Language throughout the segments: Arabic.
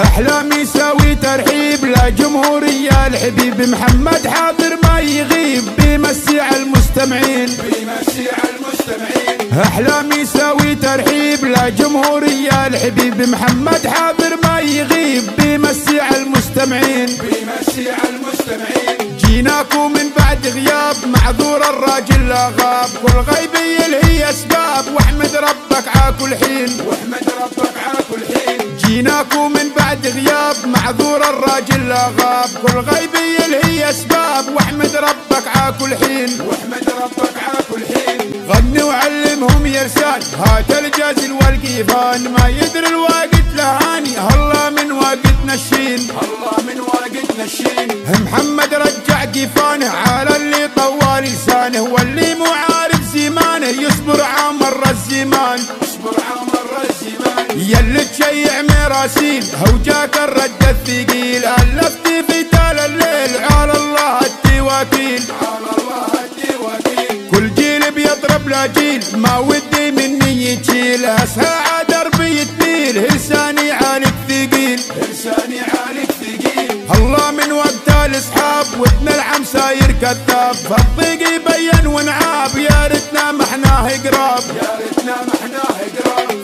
احلامي يساوي ترحيب لجمهورية الحبيب محمد حاضر ما يغيب بيمسي على المستمعين. احلامي يساوي ترحيب لجمهورية الحبيب محمد حاضر ما يغيب بيمسي على المستمعين. جيناكم من بعد غياب معذور الراجل لا غاب كل غيبي هي اسباب واحمد ربك عاكل حين. جيناكم من بعد غياب معذور الراجل لا غاب كل غيبي هي اسباب واحمد ربك عاكل حين. غني وعلمهم يا رسال هات الجازل والقيفان ما يدري الواقت لهاني هلا من واقتنا الشين. محمد رجع قيفانه على اللي طوال لسانه واللي مو عارف زمانه يصبر عمر الزمان. يلي تشيع مراسيل هوجاك الرد الثقيل ألفتي في تال الليل على الله التواكيل. كل جيل بيضرب لا جيل ما ودي مني يجيل اسهى دربي تميل هلساني عليك ثقيل. الله من وقت الاصحاب ودنا العم ساير كذاب فالضيق يبين ونعاب يا ريتنا محناه قراب.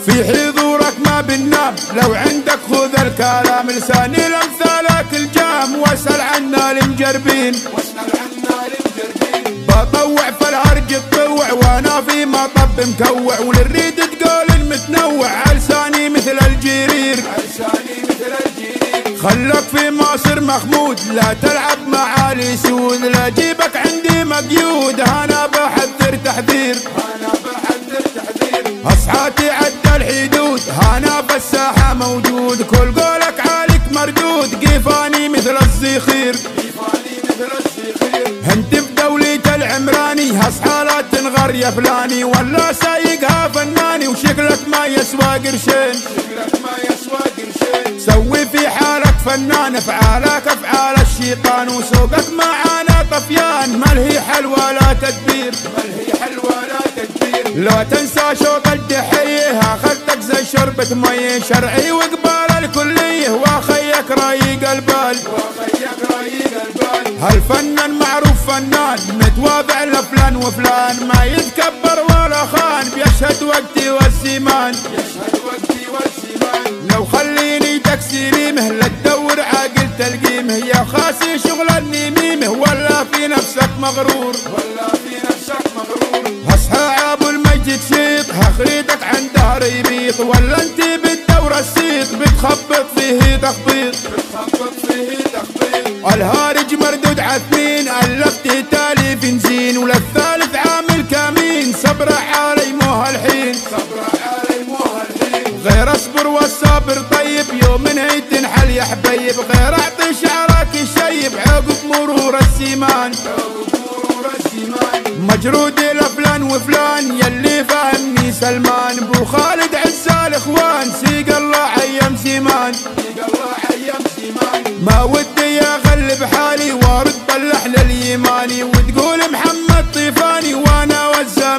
في حضورك ما بننام لو عندك خذ الكلام لساني لامثالك الجام واسأل عنا المجربين. بطوع فالهرج تطوع وانا في مطب مكوع وللريد تقول المتنوع علساني مثل الجرير. خلك في مصر مخمود لا تلعب مع الاسود لا جيبك عندي مقيود انا بحذر تحذير. اصحاتي عدى الحدود هانا بالساحة موجود كل قولك عليك مردود قيفاني مثل الزخير. انت في دولة العمراني هصحى لا تنغر يا فلاني ولا سايقها فناني وشكلك ما يسوى قرشين. سوي في حالك فنان افعالك افعال الشيطان وسوقك معانا طفيان ملهي حل ولا تدبير. لا تنسى شوط الدحيه اخذتك زي شربة مي شرعي وقبال الكليه واخيك رايق البال. هالفنان معروف فنان متواضع لفلان وفلان ما يتكبر ولا خان بيشهد وقتي والزمان. لو خليني تكسيريمه لا تدور عاقل تلقيمه يا خاسي شغل النميمه ولا في نفسك مغرور. هصحى ابو المجد شيط هخريطك عن دهر يبيط ولا انت بالدورة السيط بتخبط فيه تخبيط. الهارج مردود عثمين ألفته تاليف زين وللثالث عامل كمين صبر علي مو هالحين. غير اصبر والصابر طيب يوم هي تنحل يا حبيب غير اعطي شعرك الشيب عقب مرور الزمان. مجرود لفلان وفلان يلي فهمني سلمان بو خالد عزة الاخوان سيق الله ايام زمان. ما ودي اغلب حالي وارد باللحن اليماني وتقول محمد طيفاني وانا والزمان.